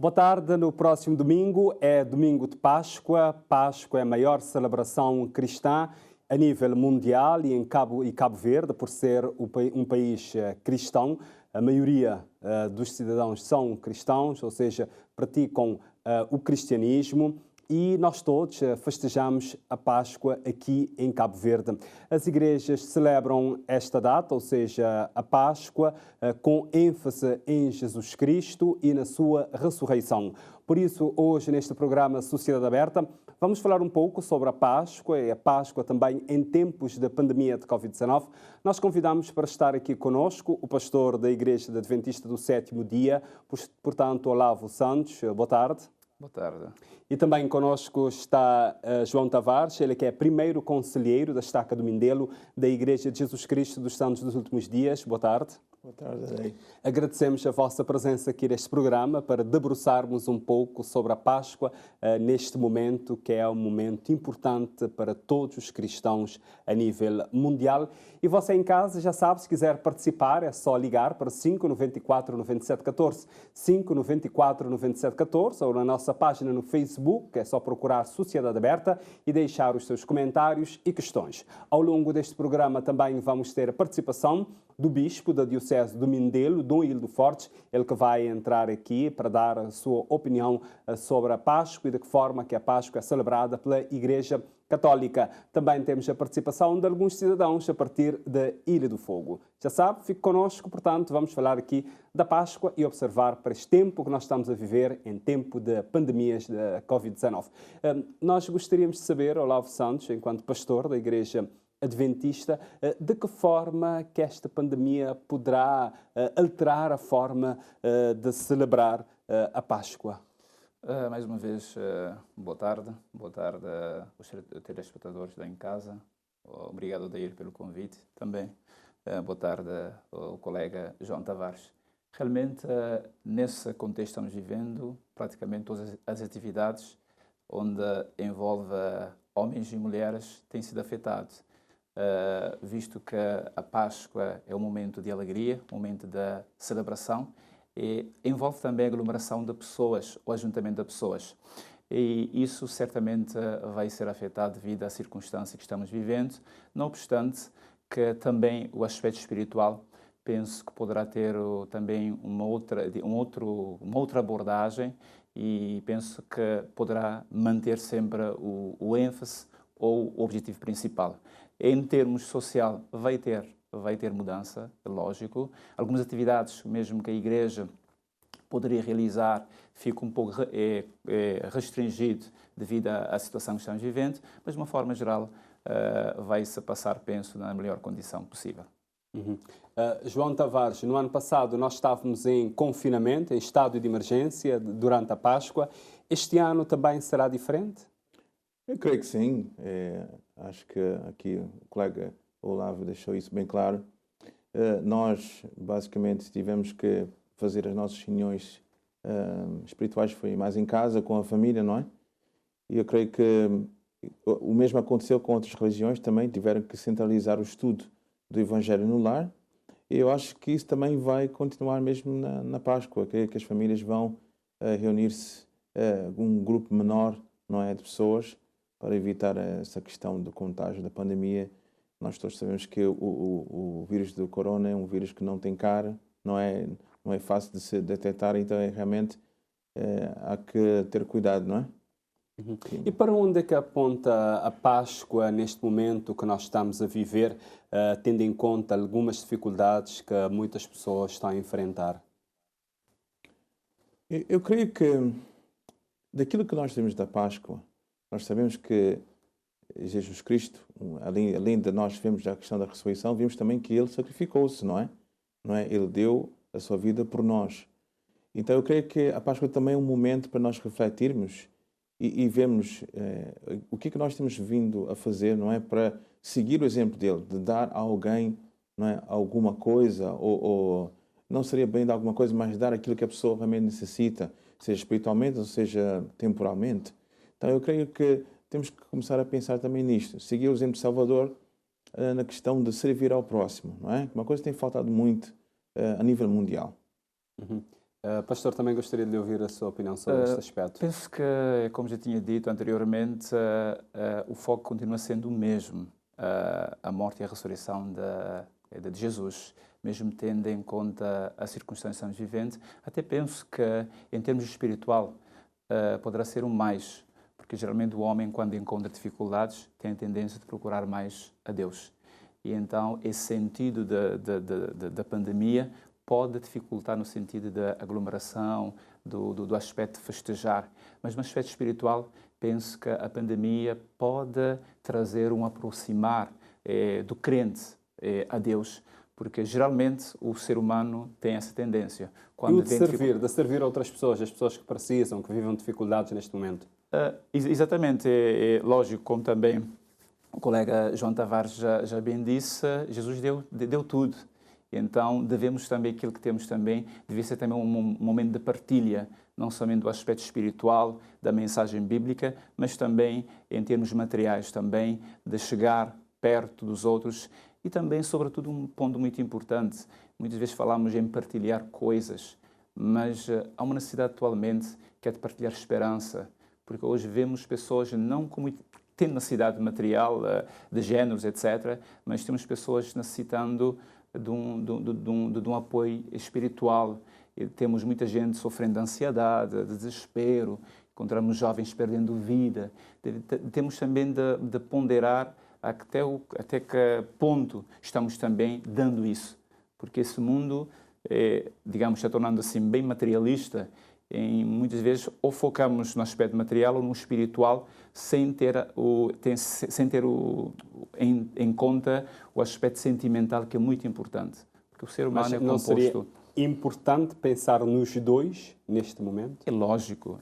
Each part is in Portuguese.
Boa tarde. No próximo domingo é domingo de Páscoa. Páscoa é a maior celebração cristã a nível mundial e em Cabo Verde, por ser um país cristão. A maioria dos cidadãos são cristãos, ou seja, praticam o cristianismo. E nós todos festejamos a Páscoa aqui em Cabo Verde. As igrejas celebram esta data, ou seja, a Páscoa, com ênfase em Jesus Cristo e na sua ressurreição. Por isso, hoje, neste programa Sociedade Aberta, vamos falar um pouco sobre a Páscoa e a Páscoa também em tempos da pandemia de Covid-19. Nós convidamos para estar aqui conosco o pastor da Igreja Adventista do Sétimo Dia, portanto, Olavo Santos. Boa tarde. Boa tarde. E também conosco está João Tavares, ele que é primeiro conselheiro da Estaca do Mindelo da Igreja de Jesus Cristo dos Santos dos Últimos Dias. Boa tarde. Boa tarde, Adei. Agradecemos a vossa presença aqui neste programa para debruçarmos um pouco sobre a Páscoa neste momento, que é um momento importante para todos os cristãos a nível mundial. E você em casa já sabe, se quiser participar, é só ligar para 594 97 14, 594 97 14, ou na nossa página no Facebook, é só procurar Sociedade Aberta e deixar os seus comentários e questões. Ao longo deste programa também vamos ter a participação do Bispo da Diocese do Mindelo, Dom Hildo Fortes, ele que vai entrar aqui para dar a sua opinião sobre a Páscoa e de que forma que a Páscoa é celebrada pela Igreja Católica. Também temos a participação de alguns cidadãos a partir da Ilha do Fogo. Já sabe, fique connosco, portanto, vamos falar aqui da Páscoa e observar para este tempo que nós estamos a viver em tempo de pandemias da Covid-19. Nós gostaríamos de saber, Olavo Santos, enquanto pastor da Igreja Adventista, de que forma que esta pandemia poderá alterar a forma de celebrar a Páscoa? Mais uma vez, boa tarde. Boa tarde aos telespectadores lá em casa. Obrigado, Dair, pelo convite também. Boa tarde ao colega João Tavares. Realmente, nesse contexto estamos vivendo, praticamente todas as atividades onde envolve homens e mulheres têm sido afetados. Visto que a Páscoa é um momento de alegria, um momento de celebração, e envolve também a aglomeração de pessoas, o ajuntamento de pessoas. E isso certamente vai ser afetado devido à circunstância que estamos vivendo, não obstante que também o aspecto espiritual penso que poderá ter também uma outra abordagem e penso que poderá manter sempre o ênfase ou o objetivo principal. Em termos social, vai ter mudança, é lógico. Algumas atividades, mesmo que a Igreja poderia realizar, fica um pouco restringido devido à situação que estamos vivendo, mas de uma forma geral vai-se passar, penso, na melhor condição possível. João Tavares, no ano passado nós estávamos em confinamento, em estado de emergência durante a Páscoa. Este ano também será diferente? Eu creio que sim. Acho que aqui o colega Olavo deixou isso bem claro. Nós, basicamente, tivemos que fazer as nossas reuniões espirituais, foi mais em casa, com a família, não é? E eu creio que o mesmo aconteceu com outras religiões, também tiveram que centralizar o estudo do Evangelho no lar. E eu acho que isso também vai continuar mesmo na Páscoa, que as famílias vão reunir-se, um grupo menor, não é, de pessoas, para evitar essa questão do contágio da pandemia. Nós todos sabemos que o vírus do corona é um vírus que não tem cara, não é fácil de se detectar, então realmente há que ter cuidado, não é? E para onde é que aponta a Páscoa neste momento que nós estamos a viver, tendo em conta algumas dificuldades que muitas pessoas estão a enfrentar? Eu creio que daquilo que nós temos da Páscoa, nós sabemos que Jesus Cristo, além de nós vermos a questão da ressurreição, vimos também que Ele sacrificou-se, não é? Ele deu a sua vida por nós. Então eu creio que a Páscoa também é um momento para nós refletirmos e vermos o que é que nós temos vindo a fazer, não é? Para seguir o exemplo dele, de dar a alguém, não é, alguma coisa, ou não seria bem dar alguma coisa, mas dar aquilo que a pessoa realmente necessita, seja espiritualmente ou seja temporalmente. Então eu creio que temos que começar a pensar também nisto, seguir o exemplo de Salvador na questão de servir ao próximo, não é? Uma coisa que tem faltado muito a nível mundial. Pastor, também gostaria de ouvir a sua opinião sobre este aspecto. Penso que, como já tinha dito anteriormente, o foco continua sendo o mesmo, a morte e a ressurreição de Jesus, mesmo tendo em conta as circunstâncias que estamos vivendo. Até penso que, em termos espiritual, poderá ser o mais, porque geralmente o homem, quando encontra dificuldades, tem a tendência de procurar mais a Deus. E então, esse sentido da pandemia pode dificultar no sentido da aglomeração, do aspecto de festejar. Mas no aspecto espiritual, penso que a pandemia pode trazer um aproximar do crente a Deus, porque geralmente o ser humano tem essa tendência. E o de servir outras pessoas, as pessoas que precisam, que vivem dificuldades neste momento. Exatamente, é lógico, como também o colega João Tavares já bem disse, Jesus deu tudo. Então, devemos também, aquilo que temos também, deve ser também um momento de partilha, não somente do aspecto espiritual, da mensagem bíblica, mas também em termos materiais, também de chegar perto dos outros e também, sobretudo, um ponto muito importante. Muitas vezes falamos em partilhar coisas, mas há uma necessidade atualmente que é de partilhar esperança, porque hoje vemos pessoas não como tendo necessidade material, de géneros, etc., mas temos pessoas necessitando de um apoio espiritual. E temos muita gente sofrendo de ansiedade, de desespero, encontramos jovens perdendo vida. Temos também de ponderar até que ponto estamos também dando isso. Porque esse mundo, digamos, está tornando assim bem materialista, muitas vezes ou focamos no aspecto material ou no espiritual sem ter em conta o aspecto sentimental, que é muito importante. Porque o ser humano é composto... Seria importante pensar nos dois neste momento? É lógico.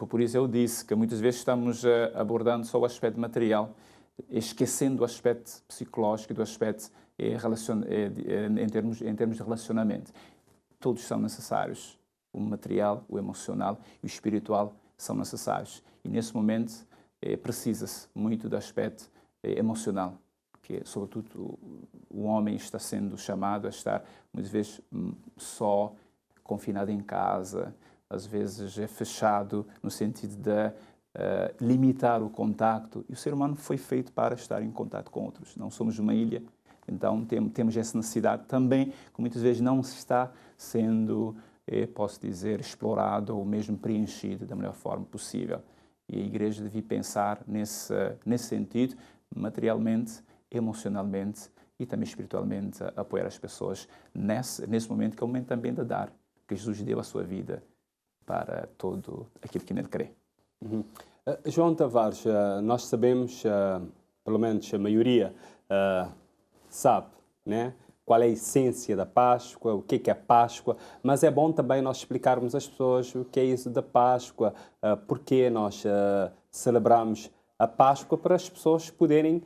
Por isso eu disse que muitas vezes estamos abordando só o aspecto material, esquecendo o aspecto psicológico e do aspecto em termos de relacionamento. Todos são necessários. O material, o emocional e o espiritual são necessários. E nesse momento precisa-se muito do aspecto emocional, porque sobretudo o homem está sendo chamado a estar muitas vezes só, confinado em casa, às vezes é fechado no sentido de limitar o contacto. E o ser humano foi feito para estar em contato com outros. Não somos uma ilha, então temos essa necessidade também, que muitas vezes não se está sendo... posso dizer, explorado ou mesmo preenchido da melhor forma possível. E a Igreja devia pensar nesse sentido, materialmente, emocionalmente e também espiritualmente, apoiar as pessoas nesse momento, que é o momento também de dar, porque Jesus deu a sua vida para todo aquilo que nele crê. Uhum. João Tavares, nós sabemos, pelo menos a maioria sabe, né? Qual é a essência da Páscoa, o que é Páscoa, mas é bom também nós explicarmos às pessoas o que é isso da Páscoa, porque nós celebramos a Páscoa, para as pessoas poderem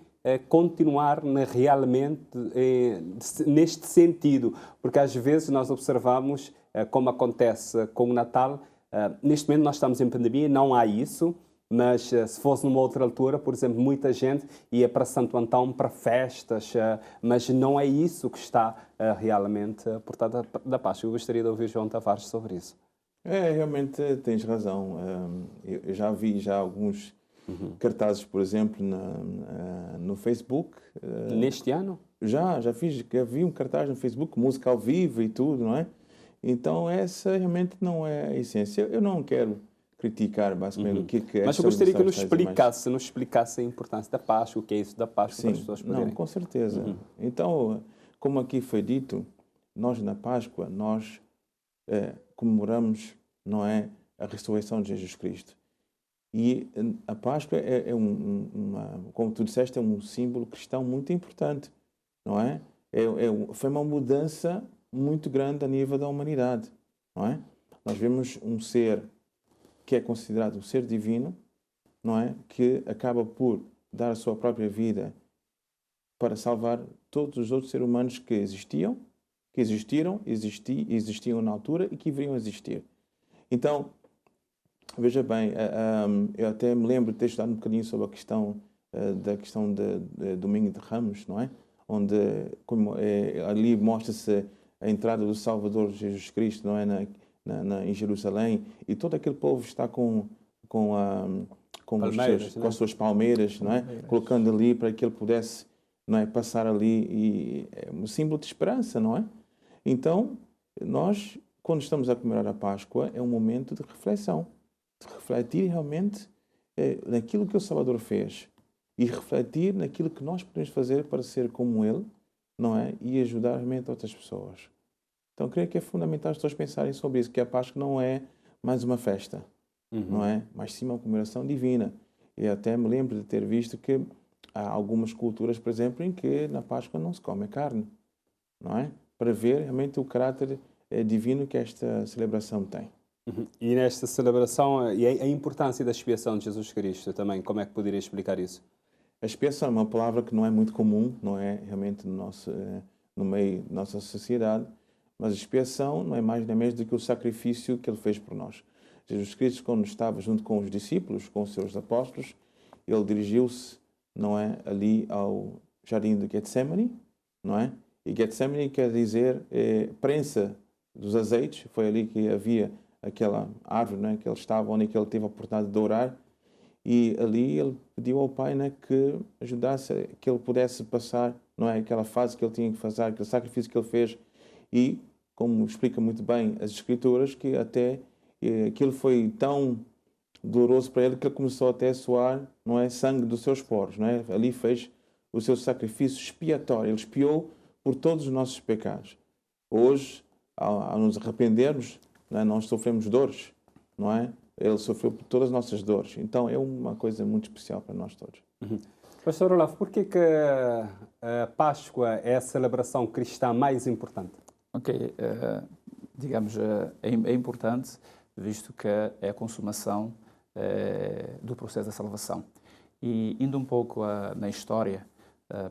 continuar realmente neste sentido, porque às vezes nós observamos, como acontece com o Natal, neste momento nós estamos em pandemia, não há isso. Mas se fosse numa outra altura, por exemplo, muita gente ia para Santo Antão para festas, mas não é isso que está realmente por trás da Páscoa. Eu gostaria de ouvir João Tavares sobre isso. Realmente tens razão. Eu já vi alguns cartazes, por exemplo, no Facebook. Neste ano? Já vi um cartaz no Facebook, música ao vivo e tudo, não é? Então essa realmente não é a essência. Eu não quero criticar basicamente o que é. Mas eu gostaria que nos explicasse a importância da Páscoa, o que é isso da Páscoa, para as pessoas poderem. Não, com certeza. Então, como aqui foi dito, nós na Páscoa, nós comemoramos, não é, a ressurreição de Jesus Cristo. E a Páscoa como tu disseste, é um símbolo cristão muito importante, não é? Foi uma mudança muito grande a nível da humanidade, não é? Nós vemos um ser que é considerado um ser divino, não é? Que acaba por dar a sua própria vida para salvar todos os outros seres humanos que existiam na altura e que viriam a existir. Então, veja bem, eu até me lembro de ter estudado um bocadinho sobre a questão de Domingo de Ramos, não é? Onde ali mostra-se a entrada do Salvador Jesus Cristo, não é, em Jerusalém, e todo aquele povo está com as suas palmeiras, não é? Colocando ali para que ele pudesse, não é, passar ali, e é um símbolo de esperança, não é? Então, nós, quando estamos a comemorar a Páscoa, é um momento de reflexão, de refletir realmente naquilo que o Salvador fez e refletir naquilo que nós podemos fazer para ser como ele, não é? E ajudar realmente outras pessoas. Então, creio que é fundamental as pessoas pensarem sobre isso, que a Páscoa não é mais uma festa, não é? Mas sim uma comemoração divina. E até me lembro de ter visto que há algumas culturas, por exemplo, em que na Páscoa não se come carne, não é? Para ver realmente o caráter divino que esta celebração tem. E nesta celebração, e a importância da expiação de Jesus Cristo também, como é que poderia explicar isso? A expiação é uma palavra que não é muito comum, não é realmente no meio da nossa sociedade, mas a expiação não é mais nem menos do que o sacrifício que ele fez por nós. Jesus Cristo, quando estava junto com os discípulos, com os seus apóstolos, ele dirigiu-se, não é, ali ao jardim de Getsemane, não é? E Getsemane quer dizer prensa dos azeites. Foi ali que havia aquela árvore, né, que ele estava, onde ele teve a oportunidade de orar. E ali ele pediu ao Pai, né, que ajudasse, que ele pudesse passar, não é, aquela fase que ele tinha que fazer, aquele sacrifício que ele fez. E, como explica muito bem as Escrituras, que até aquilo foi tão doloroso para ele que ele começou até a suar, não é, sangue dos seus poros, não é? Ali fez o seu sacrifício expiatório. Ele expiou por todos os nossos pecados. Hoje, ao nos arrependermos, não é, nós sofremos dores, não é? Ele sofreu por todas as nossas dores. Então, é uma coisa muito especial para nós todos. Pastor Olavo, por que a Páscoa é a celebração cristã mais importante? Ok, digamos, é importante, visto que é a consumação do processo da salvação. E indo um pouco na história,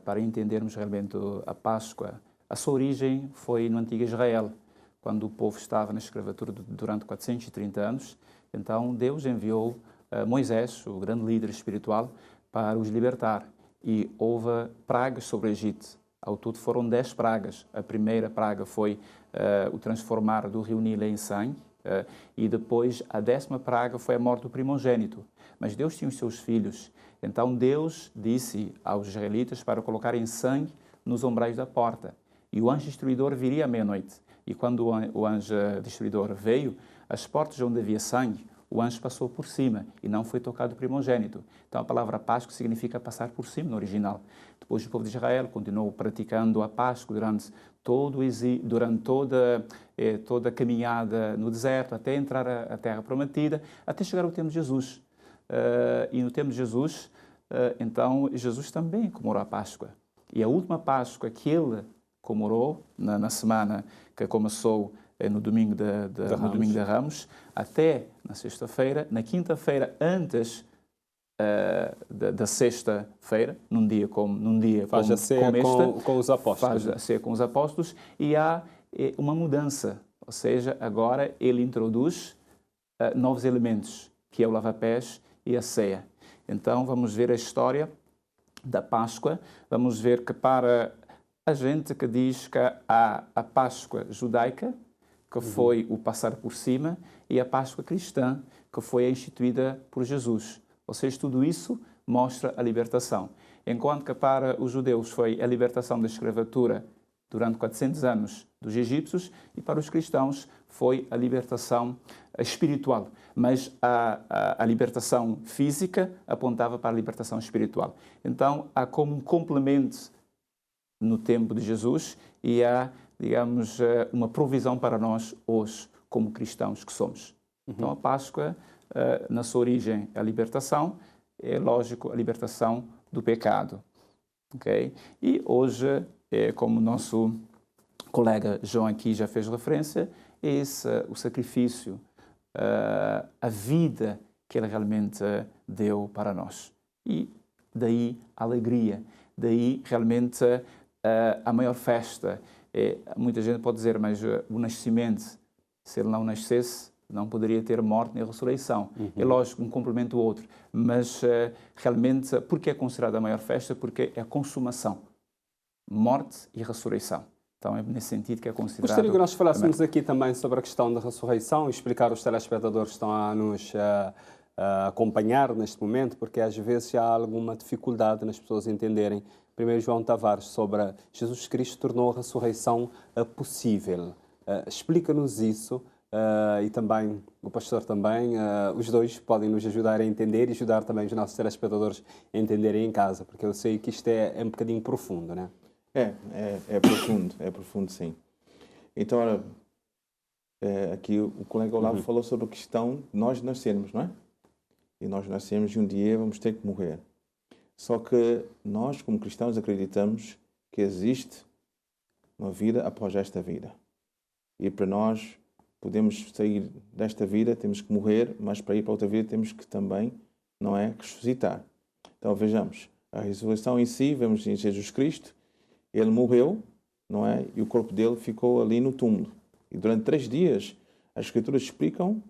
para entendermos realmente a Páscoa, a sua origem foi no antigo Israel, quando o povo estava na escravatura durante 430 anos. Então Deus enviou Moisés, o grande líder espiritual, para os libertar. E houve pragas sobre o Egito. Ao todo foram 10 pragas. A primeira praga foi o transformar do rio Nilo em sangue. E depois a 10ª praga foi a morte do primogênito. Mas Deus tinha os seus filhos. Então Deus disse aos israelitas para colocarem sangue nos umbrais da porta. E o anjo destruidor viria à meia-noite. E quando o anjo destruidor veio, as portas onde havia sangue, o anjo passou por cima e não foi tocado o primogênito. Então a palavra Páscoa significa passar por cima no original. Depois o povo de Israel continuou praticando a Páscoa durante toda a caminhada no deserto, até entrar à Terra Prometida, até chegar ao tempo de Jesus. E no tempo de Jesus, então Jesus também comemorou a Páscoa. E a última Páscoa que ele comemorou, na semana que começou no domingo de Ramos, até na sexta-feira, na quinta-feira antes da sexta-feira, num dia como faz a ceia com os apóstolos. Faz a ceia com os apóstolos, e há uma mudança, ou seja, agora ele introduz novos elementos, que é o lava-pés e a ceia. Então vamos ver a história da Páscoa, vamos ver que para a gente que diz que há a Páscoa judaica, que foi o passar por cima, e a Páscoa cristã, que foi instituída por Jesus. Ou seja, tudo isso mostra a libertação. Enquanto que para os judeus foi a libertação da escravatura durante 400 anos dos egípcios, e para os cristãos foi a libertação espiritual. Mas a libertação física apontava para a libertação espiritual. Então, há como um complemento no tempo de Jesus e há, digamos, uma provisão para nós hoje, como cristãos que somos. Então, a Páscoa, na sua origem, é a libertação, é lógico, a libertação do pecado. Okay? E hoje, como o nosso colega João aqui já fez referência, é o sacrifício, a vida que ele realmente deu para nós. E daí a alegria, daí realmente a maior festa. Muita gente pode dizer, mas o nascimento, se ele não nascesse, não poderia ter morte nem ressurreição. É lógico, um complementa o outro. Mas realmente, porque é considerada a maior festa? Porque é a consumação. Morte e ressurreição. Então é nesse sentido que é considerado... Gostaria que nós falássemos aqui também sobre a questão da ressurreição, explicar aos telespectadores que estão a nos acompanhar neste momento, porque às vezes há alguma dificuldade nas pessoas entenderem. Primeiro João Tavares, sobre Jesus Cristo tornou a ressurreição possível. Explica-nos isso. E também o pastor também, os dois podem nos ajudar a entender e ajudar também os nossos telespectadores a entenderem em casa, porque eu sei que isto é um bocadinho profundo, não é? É profundo sim. Então, ora, aqui o colega Olavo falou sobre a questão de nós nascermos, não é? E nós nascemos e um dia vamos ter que morrer. Só que nós, como cristãos, acreditamos que existe uma vida após esta vida. E para nós podemos sair desta vida, temos que morrer, mas para ir para outra vida temos que também, não é, ressuscitar. Então vejamos, a ressurreição em si, vemos em Jesus Cristo, ele morreu, não é, e o corpo dele ficou ali no túmulo. E durante 3 dias, as Escrituras explicam,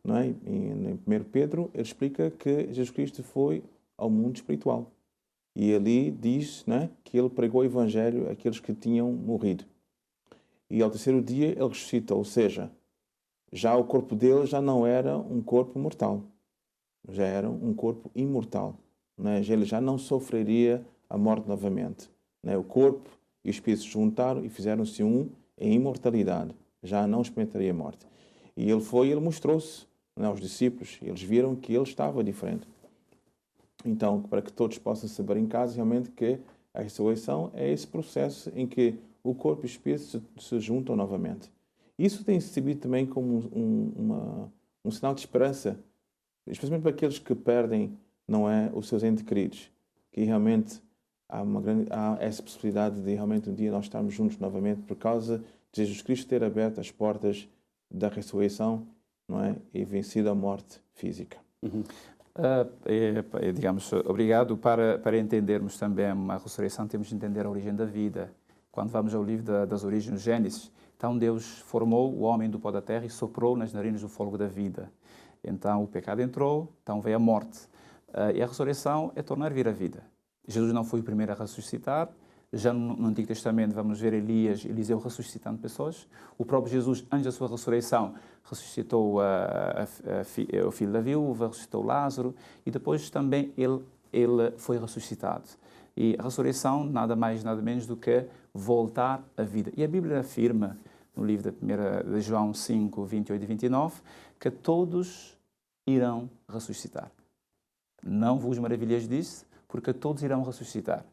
não é, em 1 Pedro, ele explica que Jesus Cristo foi ao mundo espiritual. E ali diz, não é, que ele pregou o Evangelho àqueles que tinham morrido. E ao 3º dia ele ressuscita, ou seja, já o corpo dele já não era um corpo mortal, já era um corpo imortal. Né? Ele já não sofreria a morte novamente. Né? O corpo e o espírito se juntaram e fizeram-se um em imortalidade. Já não experimentaria a morte. E ele mostrou-se, né, aos discípulos. Eles viram que ele estava diferente. Então, para que todos possam saber em casa realmente que a ressurreição é esse processo em que o corpo e o espírito se juntam novamente. Isso tem servido também como um sinal de esperança, especialmente para aqueles que perdem, não é, os seus entes queridos, que realmente há essa possibilidade de realmente um dia nós estarmos juntos novamente por causa de Jesus Cristo ter aberto as portas da ressurreição, não é, e vencido a morte física. Digamos, obrigado. Para entendermos também a ressurreição, temos de entender a origem da vida. Quando vamos ao livro das origens, no Gênesis, então Deus formou o homem do pó da terra e soprou nas narinas o fôlego da vida. Então o pecado entrou, então veio a morte. E a ressurreição é tornar vir a vida. Jesus não foi o primeiro a ressuscitar. Já no Antigo Testamento vamos ver Eliseu ressuscitando pessoas. O próprio Jesus, antes da sua ressurreição, ressuscitou o filho da viúva, ressuscitou Lázaro e depois também ele foi ressuscitado. E a ressurreição nada mais, nada menos do que voltar à vida. E a Bíblia afirma, no livro de João 5, 28 e 29, que todos irão ressuscitar. Não vos maravilheis disso, porque todos irão ressuscitar.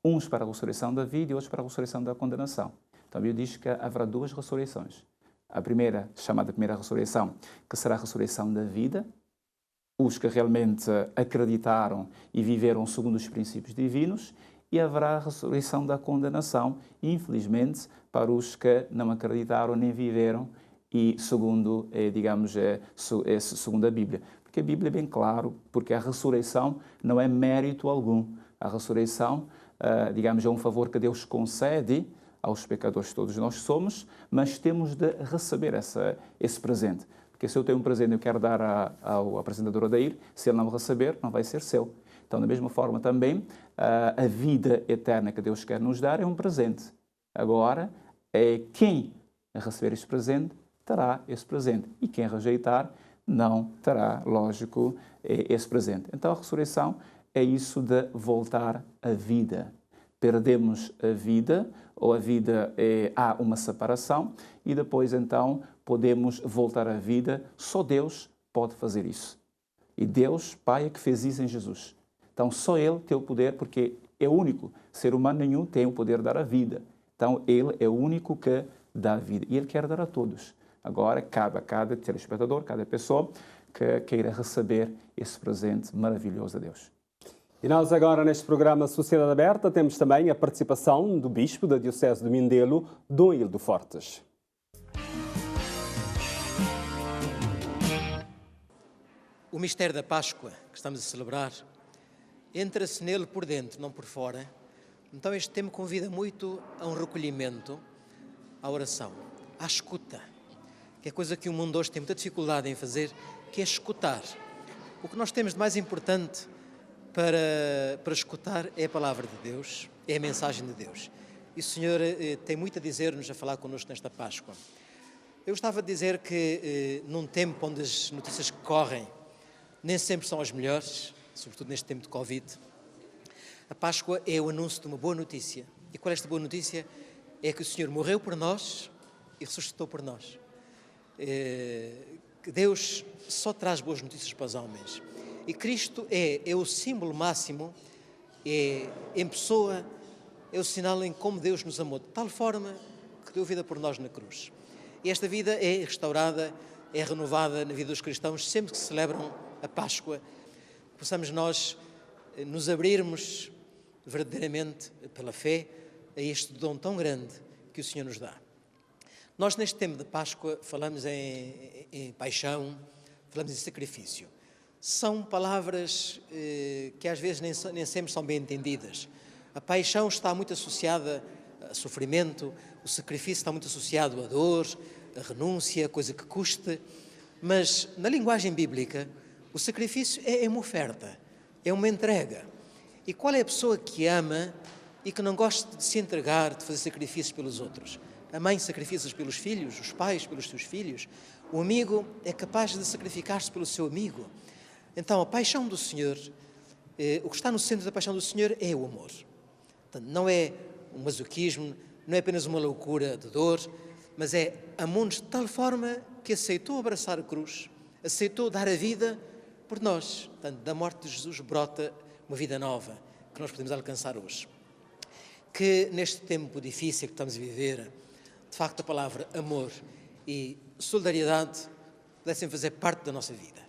Uns para a ressurreição da vida e outros para a ressurreição da condenação. Então a Bíblia diz que haverá 2 ressurreições. A primeira, chamada primeira ressurreição, que será a ressurreição da vida, os que realmente acreditaram e viveram segundo os princípios divinos, e haverá a ressurreição da condenação, infelizmente, para os que não acreditaram nem viveram, e segundo, segundo a Bíblia. Porque a Bíblia é bem claro, porque a ressurreição não é mérito algum. A ressurreição, é um favor que Deus concede aos pecadores que todos nós somos, mas temos de receber esse presente. Porque se eu tenho um presente e eu quero dar ao apresentador Odair, se ele não receber, não vai ser seu. Então, da mesma forma também, a vida eterna que Deus quer nos dar é um presente. Agora, quem receber este presente, terá esse presente. E quem rejeitar, não terá, lógico, esse presente. Então, a ressurreição é isso de voltar à vida. Perdemos a vida, ou a vida há uma separação, e depois, então, podemos voltar à vida. Só Deus pode fazer isso. E Deus, Pai, é que fez isso em Jesus. Então, só Ele tem o poder, porque é o único. Ser humano nenhum tem o poder de dar a vida. Então, Ele é o único que dá a vida. E Ele quer dar a todos. Agora, cabe a cada telespectador, cada pessoa, que queira receber esse presente maravilhoso de Deus. E nós agora, neste programa Sociedade Aberta, temos também a participação do Bispo da Diocese de Mindelo, Dom Hildo Fortes. O mistério da Páscoa, que estamos a celebrar, entra-se nele por dentro, não por fora. Então este tema convida muito a um recolhimento, à oração, à escuta, que é coisa que o mundo hoje tem muita dificuldade em fazer, que é escutar. O que nós temos de mais importante para escutar é a palavra de Deus, é a mensagem de Deus. e o Senhor tem muito a dizer-nos, a falar connosco nesta Páscoa. Eu gostava de dizer que num tempo onde as notícias que correm nem sempre são as melhores, sobretudo neste tempo de Covid, a Páscoa é o anúncio de uma boa notícia. E qual é esta boa notícia? É que o Senhor morreu por nós e ressuscitou por nós. Que Deus só traz boas notícias para os homens. E Cristo é o símbolo máximo, em pessoa, é o sinal em como Deus nos amou, de tal forma que deu vida por nós na cruz. E esta vida é restaurada, é renovada na vida dos cristãos, sempre que celebram a Páscoa, possamos nós nos abrirmos verdadeiramente pela fé a este dom tão grande que o Senhor nos dá. Nós, neste tempo de Páscoa, falamos em paixão, falamos em sacrifício. São palavras que às vezes nem sempre são bem entendidas. A paixão está muito associada a sofrimento, o sacrifício está muito associado à dor, a renúncia, a coisa que custa. Mas, na linguagem bíblica, o sacrifício é uma oferta, é uma entrega. E qual é a pessoa que ama e que não gosta de se entregar, de fazer sacrifícios pelos outros? A mãe sacrifica-se pelos filhos, os pais pelos seus filhos. O amigo é capaz de sacrificar-se pelo seu amigo. Então, a paixão do Senhor, o que está no centro da paixão do Senhor é o amor. Portanto, não é um masoquismo, não é apenas uma loucura de dor, mas é amor-nos de tal forma que aceitou abraçar a cruz, aceitou dar a vida por nós. Portanto, da morte de Jesus brota uma vida nova que nós podemos alcançar hoje. Que neste tempo difícil que estamos a viver, de facto a palavra amor e solidariedade pudessem fazer parte da nossa vida.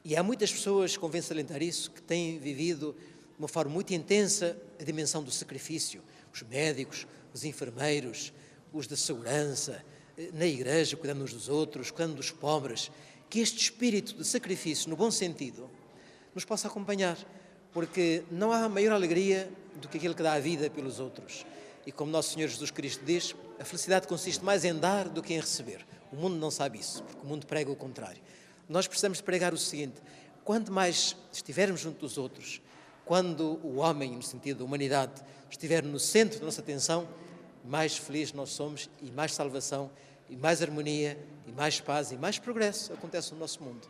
E há muitas pessoas, convém salientar isso, que têm vivido de uma forma muito intensa a dimensão do sacrifício. Os médicos, os enfermeiros, os de segurança, na igreja, cuidando uns dos outros, cuidando dos pobres. Que este espírito de sacrifício, no bom sentido, nos possa acompanhar, porque não há maior alegria do que aquele que dá a vida pelos outros. E como nosso Senhor Jesus Cristo diz, a felicidade consiste mais em dar do que em receber. O mundo não sabe isso, porque o mundo prega o contrário. Nós precisamos de pregar o seguinte: quanto mais estivermos junto dos outros, quando o homem, no sentido da humanidade, estiver no centro da nossa atenção, mais felizes nós somos e mais salvação, e mais harmonia, e mais paz, e mais progresso acontece no nosso mundo.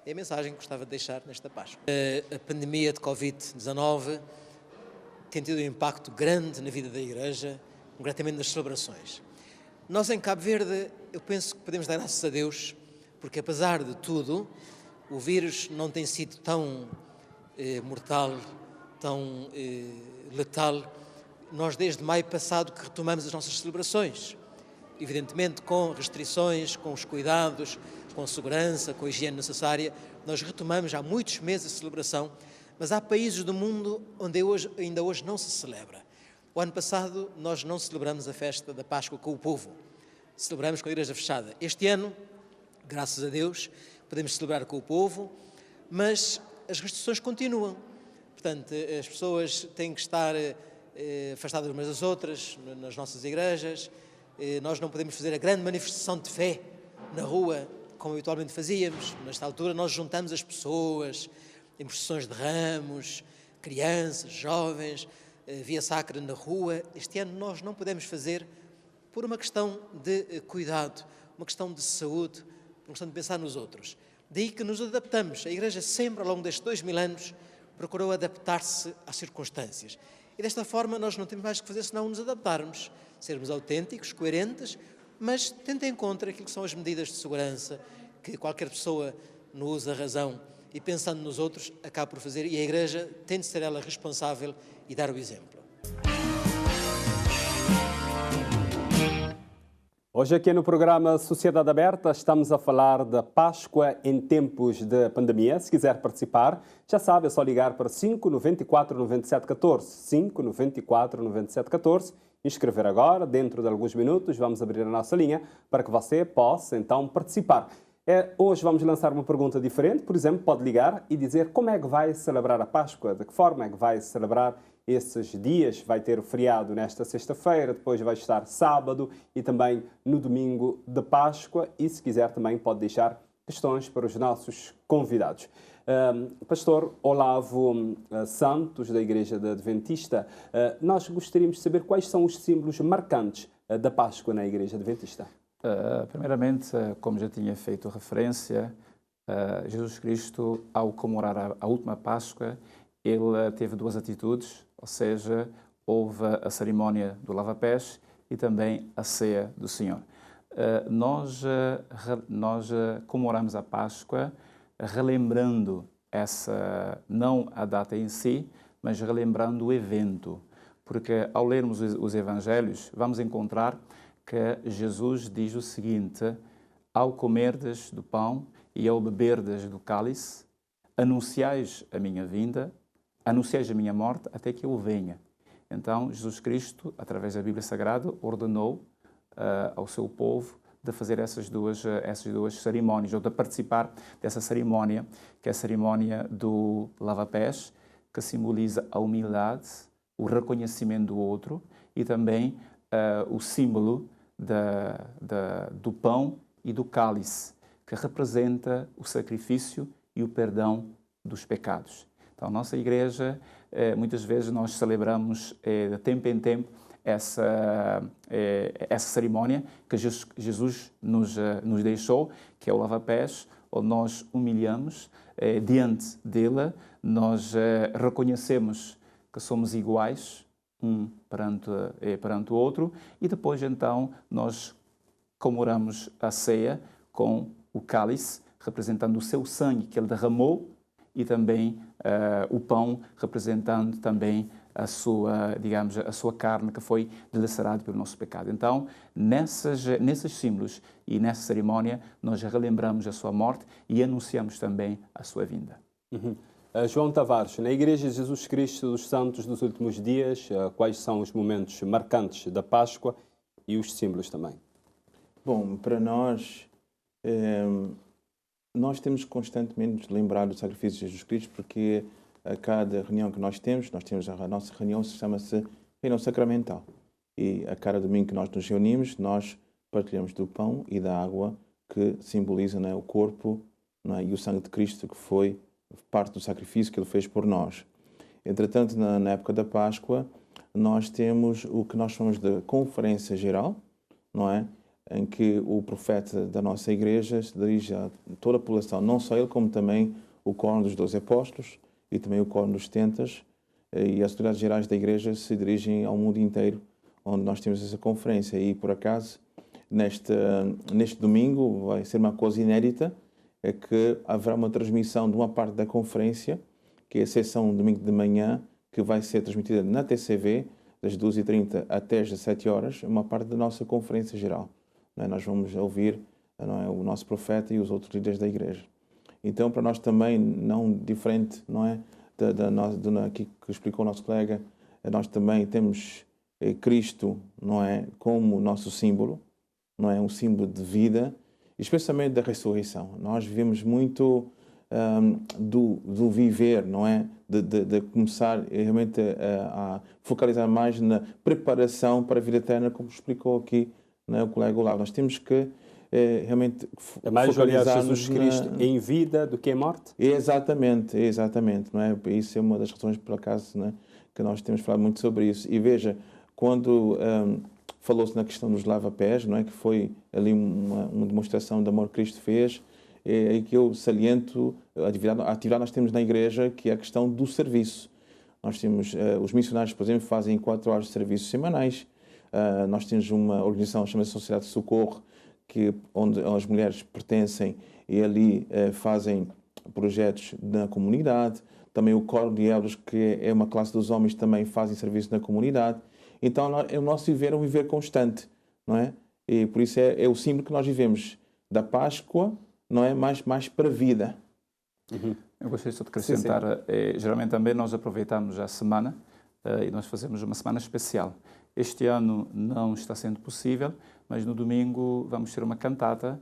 É a mensagem que gostava de deixar nesta Páscoa. A pandemia de Covid-19 tem tido um impacto grande na vida da Igreja, concretamente nas celebrações. Nós, em Cabo Verde, eu penso que podemos dar graças a Deus, porque apesar de tudo, o vírus não tem sido tão mortal, tão letal. Nós, desde maio passado, que retomamos as nossas celebrações, evidentemente com restrições, com os cuidados, com a segurança, com a higiene necessária. Nós retomamos há muitos meses a celebração, mas há países do mundo onde ainda hoje não se celebra. O ano passado nós não celebramos a festa da Páscoa com o povo, celebramos com a igreja fechada. Este ano, graças a Deus, podemos celebrar com o povo, mas as restrições continuam. Portanto, as pessoas têm que estar afastadas umas das outras nas nossas igrejas. Nós não podemos fazer a grande manifestação de fé na rua, como habitualmente fazíamos. Nesta altura nós juntamos as pessoas em procissões de ramos, crianças, jovens, via sacra na rua. Este ano nós não podemos fazer por uma questão de cuidado, uma questão de saúde, uma questão de pensar nos outros. Daí que nos adaptamos. A Igreja sempre, ao longo destes 2000 anos, procurou adaptar-se às circunstâncias. E desta forma nós não temos mais que fazer senão nos adaptarmos, sermos autênticos, coerentes, mas tendo em conta aquilo que são as medidas de segurança que qualquer pessoa, no uso da razão e pensando nos outros, acaba por fazer, e a Igreja tem de ser ela responsável e dar o exemplo. Hoje aqui no programa Sociedade Aberta estamos a falar da Páscoa em tempos de pandemia. Se quiser participar, já sabe, é só ligar para 594 97 14, 594 97 14, inscrever agora, dentro de alguns minutos vamos abrir a nossa linha para que você possa então participar. Hoje vamos lançar uma pergunta diferente, por exemplo, pode ligar e dizer como é que vai celebrar a Páscoa, de que forma é que vai celebrar esses dias. Vai ter o feriado nesta sexta-feira, depois vai estar sábado e também no domingo de Páscoa, e se quiser também pode deixar questões para os nossos convidados. Pastor Olavo Santos, da Igreja Adventista, nós gostaríamos de saber quais são os símbolos marcantes da Páscoa na Igreja Adventista. Primeiramente, como já tinha feito referência, Jesus Cristo, ao comemorar a última Páscoa, ele teve duas atitudes, ou seja, houve a cerimónia do lava-pés e também a ceia do Senhor. Nós comemoramos a Páscoa relembrando não a data em si, mas relembrando o evento. Porque ao lermos os Evangelhos, vamos encontrar que Jesus diz o seguinte: ao comerdes do pão e ao beberdes do cálice, anunciais a minha vinda, anunciais a minha morte até que eu venha. Então, Jesus Cristo, através da Bíblia Sagrada, ordenou ao seu povo de fazer essas duas cerimónias, ou de participar dessa cerimónia, que é a cerimónia do lava-pés, que simboliza a humildade, o reconhecimento do outro e também o símbolo do pão e do cálice, que representa o sacrifício e o perdão dos pecados. Então, a nossa igreja, muitas vezes nós celebramos de tempo em tempo essa cerimónia que Jesus nos deixou, que é o lava-pés, onde nós humilhamos diante dele, nós reconhecemos que somos iguais um perante o outro e depois então nós comemoramos a ceia com o cálice, representando o seu sangue que ele derramou e também o pão representando também a sua carne que foi dilacerada pelo nosso pecado. Então, nesses símbolos e nessa cerimónia, nós relembramos a sua morte e anunciamos também a sua vinda. João Tavares, na Igreja de Jesus Cristo dos Santos dos Últimos Dias, quais são os momentos marcantes da Páscoa e os símbolos também? Bom, para nós, nós temos constantemente de lembrar do sacrifício de Jesus Cristo, porque a cada reunião que nós temos a nossa reunião, chama-se reunião sacramental. E a cada domingo que nós nos reunimos, nós partilhamos do pão e da água que simboliza, o corpo, e o sangue de Cristo, que foi parte do sacrifício que ele fez por nós. Entretanto, na época da Páscoa, nós temos o que nós chamamos de conferência geral, não é? Em que o profeta da nossa igreja se dirige a toda a população, não só ele, como também o quórum dos 12 apóstolos e também o quórum dos 70, e as autoridades gerais da igreja se dirigem ao mundo inteiro, onde nós temos essa conferência. E, por acaso, neste domingo, vai ser uma coisa inédita, é que haverá uma transmissão de uma parte da conferência, que é a sessão domingo de manhã, que vai ser transmitida na TCV, das 12h30 até as 17h, uma parte da nossa conferência geral. Nós vamos ouvir o nosso profeta e os outros líderes da igreja. Então, para nós também, não diferente, não é, aqui que explicou o nosso colega, nós também temos Cristo, não é, como nosso símbolo, não é, um símbolo de vida, especialmente da ressurreição. Nós vivemos muito do viver, não é, de começar realmente a focalizar mais na preparação para a vida eterna, como explicou aqui, não é, o colega Olavo. Nós temos que realmente é mais olhar Jesus Cristo em vida do que em morte? Exatamente, não é? Isso é uma das razões, por acaso, né, que nós temos falado muito sobre isso. E veja, quando falou-se na questão dos lava-pés, não é, que foi ali uma demonstração de amor que Cristo fez, é aí que eu saliento a atividade que nós temos na igreja, que é a questão do serviço. Nós temos, os missionários, por exemplo, fazem 4 horas de serviços semanais. Nós temos uma organização chamada Sociedade de Socorro, onde as mulheres pertencem e ali fazem projetos na comunidade. Também o Coro de Elders, que é uma classe dos homens, também fazem serviço na comunidade. Então, o nosso viver é um viver constante, não é? E por isso é o símbolo que nós vivemos da Páscoa, não é? Mais para a vida. Eu gostaria só de acrescentar, geralmente também nós aproveitamos a semana e nós fazemos uma semana especial. Este ano não está sendo possível, mas no domingo vamos ter uma cantata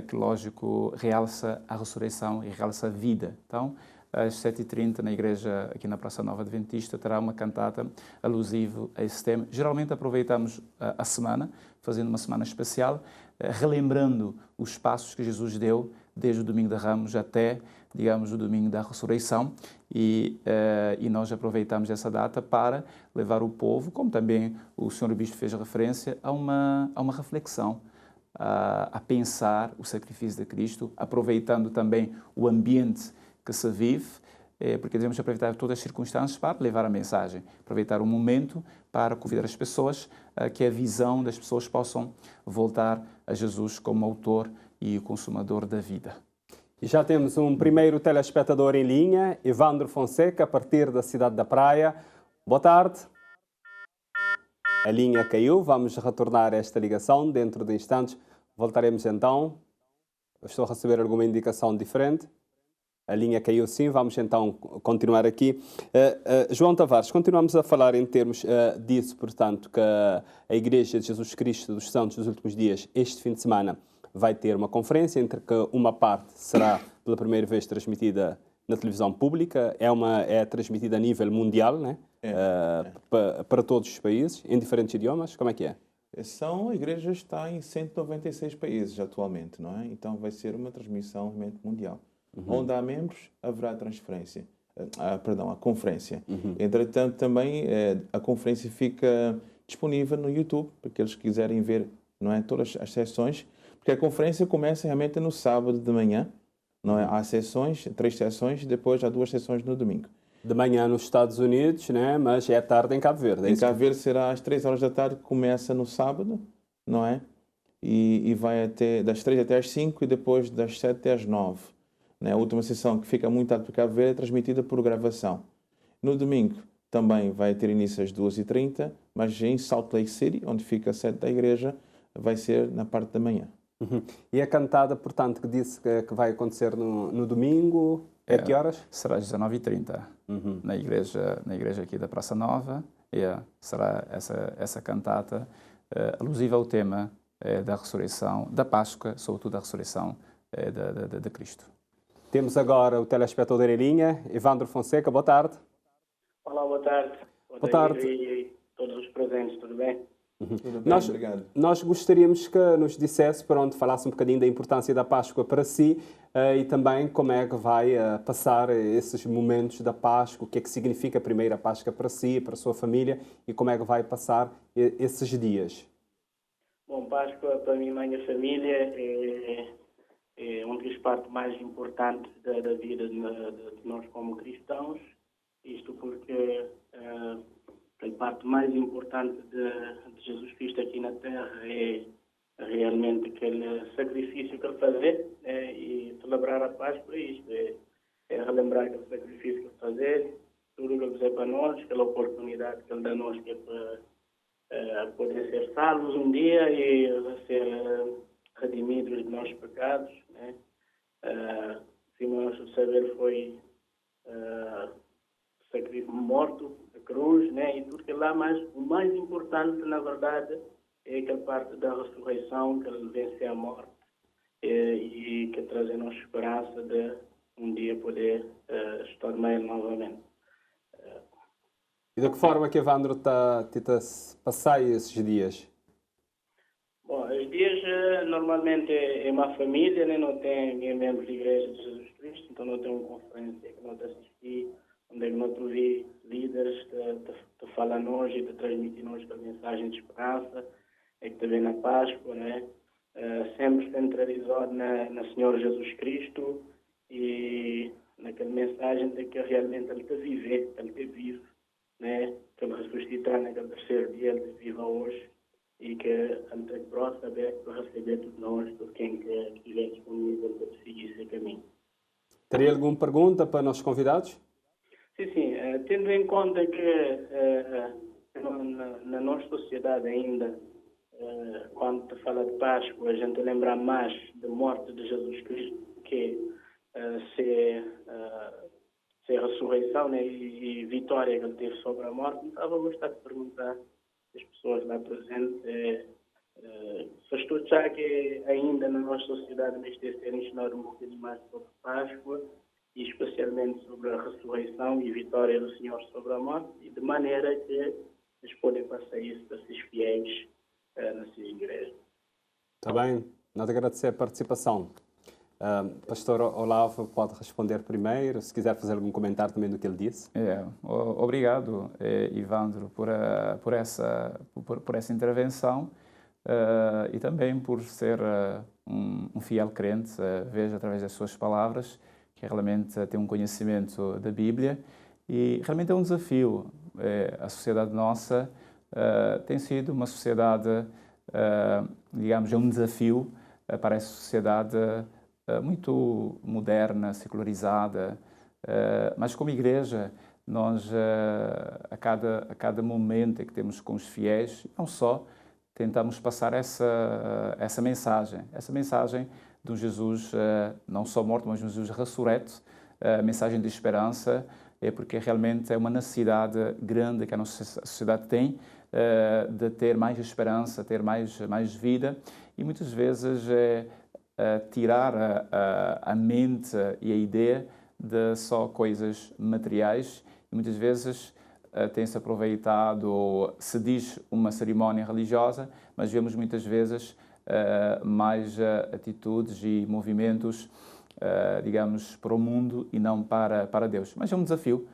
que, lógico, realça a ressurreição e realça a vida. Então, às 7h30, na igreja aqui na Praça Nova Adventista, terá uma cantata alusiva a esse tema. Geralmente aproveitamos a semana, fazendo uma semana especial, relembrando os passos que Jesus deu desde o Domingo de Ramos até, digamos, o Domingo da Ressurreição, e nós aproveitamos essa data para levar o povo, como também o Sr. Bispo fez referência, a uma reflexão, a pensar o sacrifício de Cristo, aproveitando também o ambiente que se vive, porque devemos aproveitar todas as circunstâncias para levar a mensagem, aproveitar o momento para convidar as pessoas a que a visão das pessoas possam voltar a Jesus como autor e consumador da vida. E já temos um primeiro telespectador em linha, Evandro Fonseca, a partir da cidade da Praia. Boa tarde. A linha caiu, vamos retornar esta ligação dentro de instantes. Voltaremos então. Estou a receber alguma indicação diferente. A linha caiu sim, vamos então continuar aqui. João Tavares, continuamos a falar em termos disso, portanto, que a Igreja de Jesus Cristo dos Santos dos Últimos Dias, este fim de semana, vai ter uma conferência, entre que uma parte será pela primeira vez transmitida na televisão pública, é transmitida a nível mundial, né? Para todos os países, em diferentes idiomas. Como é que é? A igreja está em 196 países atualmente, não é? Então vai ser uma transmissão realmente mundial. Onde há membros, haverá transferência. A conferência. Entretanto, também a conferência fica disponível no YouTube, para aqueles que quiserem ver, não é, todas as sessões, porque a conferência começa realmente no sábado de manhã, não é? Há sessões, 3 sessões, depois há 2 sessões no domingo. De manhã nos Estados Unidos, né? Mas é tarde em Cabo Verde. Em Cabo Verde será às 3 horas da tarde, começa no sábado, não é? E vai até das 3 até às 5 e depois das 7 até às 9. Né? A última sessão, que fica muito tarde para Cabo Verde, é transmitida por gravação. No domingo também vai ter início às 2h30, mas em Salt Lake City, onde fica a sede da igreja, vai ser na parte da manhã. E a cantada, portanto, que disse que vai acontecer no domingo, é que horas? Será às 19h30, na igreja aqui da Praça Nova. Será essa cantata alusiva ao tema da ressurreição, da Páscoa, sobretudo da ressurreição de Cristo. Temos agora o telespectador em linha, Evandro Fonseca. Boa tarde. Olá, boa tarde. Boa tarde. E todos os presentes, tudo bem? Tudo bem, obrigado. Nós gostaríamos que nos dissesse, falasse um bocadinho da importância da Páscoa para si e também como é que vai passar esses momentos da Páscoa, o que é que significa a primeira Páscoa para si, para a sua família e como é que vai passar esses dias. Bom, Páscoa para mim e minha família é um dos partes mais importantes da vida de nós como cristãos. Isto porque a parte mais importante de Jesus Cristo aqui na Terra é realmente aquele sacrifício que ele fazia, e celebrar a Páscoa é isto, é relembrar aquele sacrifício que ele fazia, tudo que ele fez para nós, aquela oportunidade que ele dá a nós que é para poder ser salvos um dia e ser redimidos dos nossos pecados. Né? Simão Saber foi sacrifício morto, a cruz, né? E tudo que lá, mas o mais importante, na verdade, é aquela parte da ressurreição, que ele vence a morte e que traz a nossa esperança de um dia poder estar meio novamente. E de que forma que Evandro está a passar esses dias? Bom, os dias normalmente é uma família, né? Não tem ninguém membro da Igreja de Jesus Cristo, então não tem uma conferência que não assisti, onde eu não vi líderes de falar nós e de transmitir nós a mensagem de esperança, é que também na Páscoa, né? Sempre centralizado na Senhor Jesus Cristo e naquela mensagem de que realmente Ele está viver, Ele está vivo, né? Que Ele ressuscitar naquele terceiro dia, Ele está vivo hoje e que Ele está próximo aberto para receber todos nós, todo quem estiver disponível para seguir esse caminho. Teria alguma pergunta para nossos convidados? Sim. Tendo em conta que na nossa sociedade ainda, quando se fala de Páscoa, a gente lembra mais da morte de Jesus Cristo que ser a ressurreição, né, e vitória que ele teve sobre a morte. Então, eu gostaria de perguntar às pessoas lá presentes se estou já que ainda na nossa sociedade neste ter ser ensinado um bocadinho mais sobre Páscoa, e especialmente sobre a ressurreição e vitória do Senhor sobre a morte, e de maneira que eles podem passar isso para esses fiéis nas suas igrejas. Está bem, nós agradecemos a participação. Pastor Olavo pode responder primeiro, se quiser fazer algum comentário também do que ele disse. Obrigado, Ivandro, por essa intervenção e também por ser um fiel crente. Vejo através das suas palavras que realmente tem um conhecimento da Bíblia e realmente é um desafio. A sociedade nossa tem sido uma sociedade, digamos, é um desafio para essa sociedade muito moderna, secularizada, mas como igreja, nós a cada momento em que temos com os fiéis, não só, tentamos passar essa mensagem de um Jesus não só morto, mas um Jesus ressurreto, a mensagem de esperança, porque realmente é uma necessidade grande que a nossa sociedade tem de ter mais esperança, ter mais vida, e muitas vezes tirar a mente e a ideia de só coisas materiais, e muitas vezes tem-se aproveitado, se diz uma cerimónia religiosa, mas vemos muitas vezes mais atitudes e movimentos, digamos, para o mundo e não para Deus. Mas é um desafio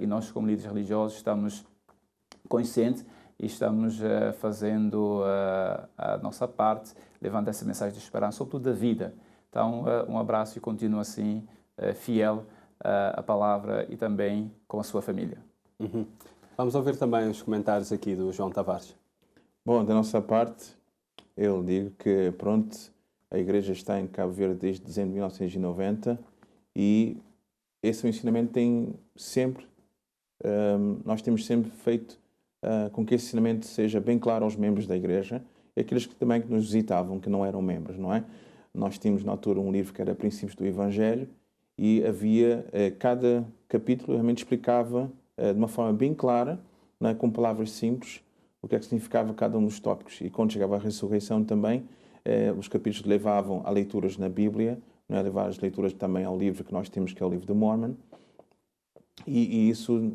e nós, como líderes religiosos, estamos conscientes e estamos fazendo a nossa parte, levando essa mensagem de esperança, sobretudo da vida. Então, um abraço e continue assim, fiel à palavra e também com a sua família. Uhum. Vamos ouvir também os comentários aqui do João Tavares. Bom, da nossa parte, eu digo que, pronto, a Igreja está em Cabo Verde desde dezembro de 1990 e esse ensinamento tem sempre, nós temos sempre feito com que esse ensinamento seja bem claro aos membros da Igreja e aqueles que também nos visitavam, que não eram membros, não é? Nós tínhamos na altura um livro que era Princípios do Evangelho e havia, cada capítulo realmente explicava de uma forma bem clara, não é? Com palavras simples, o que é que significava cada um dos tópicos. E quando chegava a ressurreição também, os capítulos levavam a leituras na Bíblia, não é? Levar as leituras também ao livro que nós temos, que é o livro de Mormon. E isso,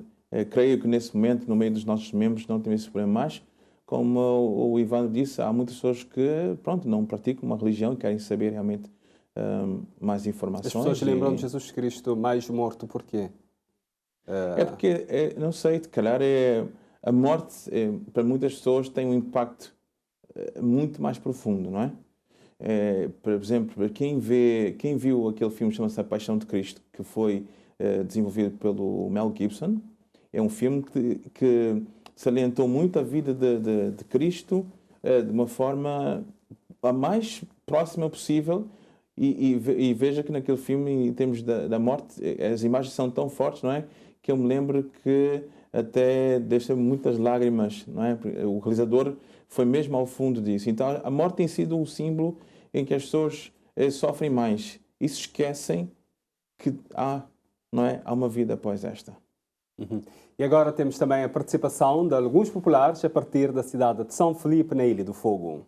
creio que nesse momento, no meio dos nossos membros, não tem esse problema. Mas, como o Ivan disse, há muitas pessoas que, pronto, não praticam uma religião e querem saber realmente mais informações. As pessoas lembram de Jesus Cristo mais morto por quê? É porque, não sei, se calhar a morte, para muitas pessoas, tem um impacto muito mais profundo, não é? Por exemplo, quem viu aquele filme que chama-se A Paixão de Cristo, que foi desenvolvido pelo Mel Gibson, é um filme que salientou muito a vida de Cristo de uma forma a mais próxima possível e veja que naquele filme, em termos da morte, as imagens são tão fortes, não é? Que eu me lembro que até deixa muitas lágrimas, não é? O realizador foi mesmo ao fundo disso. Então, a morte tem sido um símbolo em que as pessoas sofrem mais e se esquecem que não é? Há uma vida após esta. Uhum. E agora temos também a participação de alguns populares a partir da cidade de São Felipe, na Ilha do Fogo.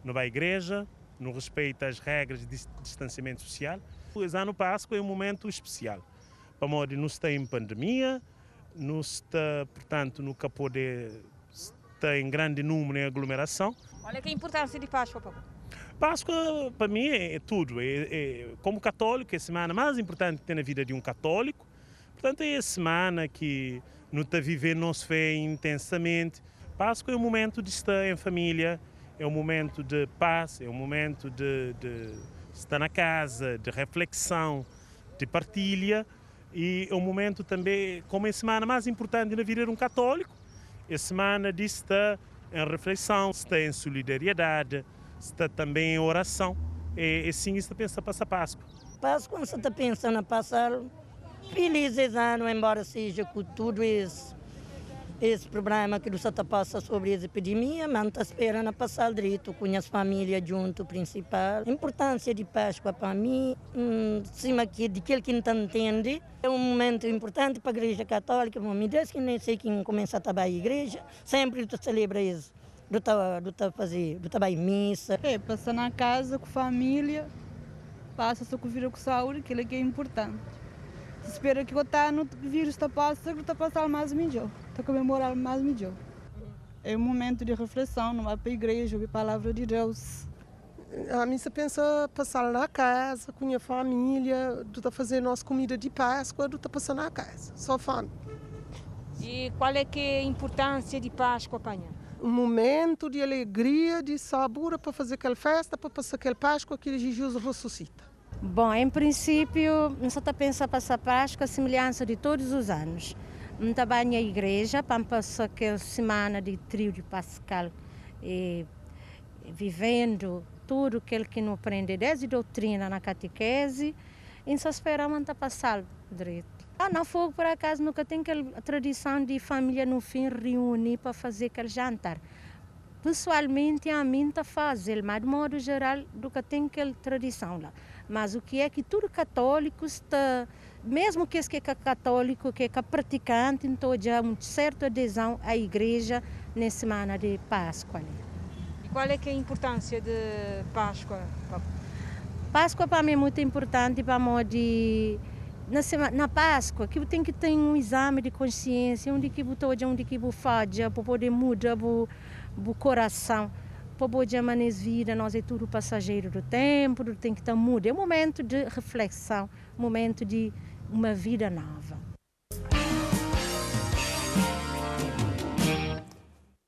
Não vai à igreja, não respeita as regras de distanciamento social. O ano Páscoa é um momento especial. Para modo não está em pandemia, não está, portanto, nunca pode estar em grande número em aglomeração. Olha que importância de Páscoa, papai. Páscoa, para mim, é tudo. Como católico, é a semana mais importante que tem na vida de um católico. Portanto, é a semana que não está vivendo nossa fé intensamente. Páscoa é um momento de estar em família, é um momento de paz, é um momento de estar na casa, de reflexão, de partilha. E é um momento também, como é a semana mais importante na vida de um católico, é a semana de estar em reflexão, estar em solidariedade, está também em oração. E assim está pensando passar Páscoa. Páscoa, você está pensando a passar felizes anos, embora seja com tudo esse problema que você está passando sobre essa epidemia, mas está esperando passar direito com as famílias junto, principal. A importância de Páscoa para mim, cima de aquele que não entende, é um momento importante para a Igreja Católica. Desde que nem sei quem começa a trabalhar na igreja, sempre celebra isso. Do trabalho em missa. Passar na casa com a família, passa-se com o vírus com saúde, aquilo que é importante. Se espera que o vírus está passando mais melhor, está comemorar mais melhor. É um momento de reflexão, não vai para a igreja, ouvir a palavra de Deus. A missa pensa passar na casa, com a família, do tá fazer nossa comida de Páscoa, do tá passar na casa, só família. E qual é que é a importância de Páscoa, Panha? Um momento de alegria, de sabor para fazer aquela festa, para passar aquela Páscoa que Jesus ressuscita. Bom, em princípio, nós só pensa passar Páscoa a semelhança de todos os anos. Não trabalho na igreja, para passar aquela semana de trio de Pascal, e vivendo tudo aquilo que não aprende desde doutrina na catequese, e só esperamos passar direito. Na Fogo, por acaso, nunca tem aquela tradição de família no fim reunir para fazer aquele jantar. Pessoalmente, a mim está fazendo, mas de modo geral, nunca tem aquela tradição lá. Mas o que é que tudo católico está, mesmo que é católico, que é praticante, então já há uma certa adesão à igreja na semana de Páscoa. E qual é que é a importância de Páscoa? Páscoa para mim é muito importante para modo de na Páscoa que tem que ter um exame de consciência, onde que você faz para poder mudar o coração, para poder manejar vida, nós é tudo passageiro do tempo, tem que estar mudo. É um momento de reflexão, um momento de uma vida nova.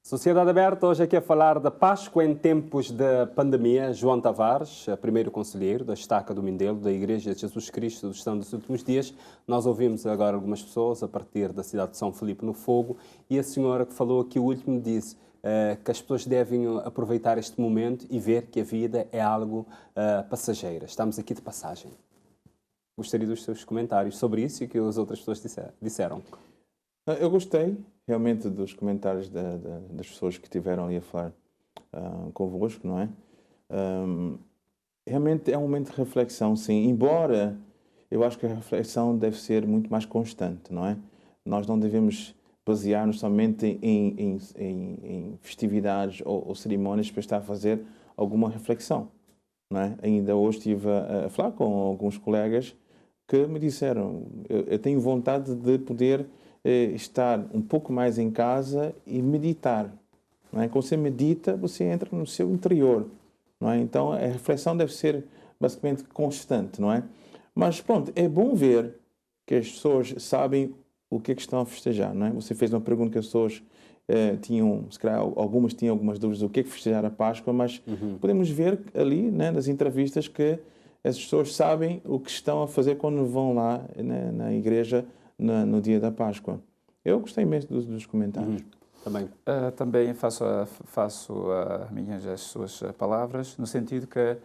Sociedade Aberta, hoje aqui a falar da Páscoa em tempos de pandemia. João Tavares, primeiro conselheiro da Estaca do Mindelo, da Igreja de Jesus Cristo do Estado dos Últimos Dias. Nós ouvimos agora algumas pessoas a partir da cidade de São Filipe no Fogo, e a senhora que falou aqui o último disse que as pessoas devem aproveitar este momento e ver que a vida é algo passageira. Estamos aqui de passagem. Gostaria dos seus comentários sobre isso e que as outras pessoas disseram. Eu gostei realmente dos comentários das pessoas que estiveram ali a falar convosco, não é? Realmente é um momento de reflexão, sim. Embora eu acho que a reflexão deve ser muito mais constante, não é? Nós não devemos basear-nos somente em festividades ou cerimónias para estar a fazer alguma reflexão, não é? Ainda hoje estive a falar com alguns colegas que me disseram, eu tenho vontade de poder estar um pouco mais em casa e meditar, não é? Quando você medita, você entra no seu interior, não é? Então a reflexão deve ser basicamente constante, não é? Mas pronto, é bom ver que as pessoas sabem o que é que estão a festejar, não é? Você fez uma pergunta que as pessoas tinham, se calhar algumas tinham algumas dúvidas do que é que festejar a Páscoa, mas podemos ver ali, né, nas entrevistas, que as pessoas sabem o que estão a fazer quando vão lá na igreja no dia da Páscoa. Eu gostei mesmo dos comentários. Também. Também faço as suas palavras, no sentido que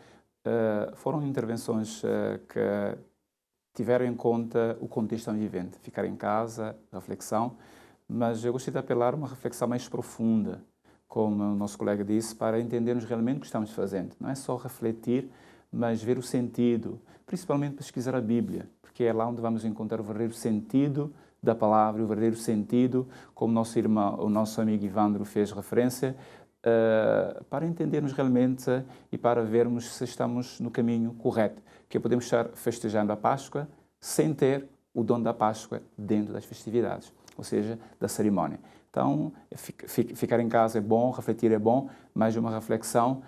foram intervenções que tiveram em conta o contexto vivente, ficar em casa, reflexão, mas eu gostaria de apelar a uma reflexão mais profunda, como o nosso colega disse, para entendermos realmente o que estamos fazendo. Não é só refletir, mas ver o sentido, principalmente pesquisar a Bíblia, porque é lá onde vamos encontrar o verdadeiro sentido da palavra, o verdadeiro sentido, como o nosso amigo Ivandro fez referência, para entendermos realmente e para vermos se estamos no caminho correto, que podemos estar festejando a Páscoa sem ter o dom da Páscoa dentro das festividades, ou seja, da cerimónia. Então, ficar em casa é bom, refletir é bom, mas uma reflexão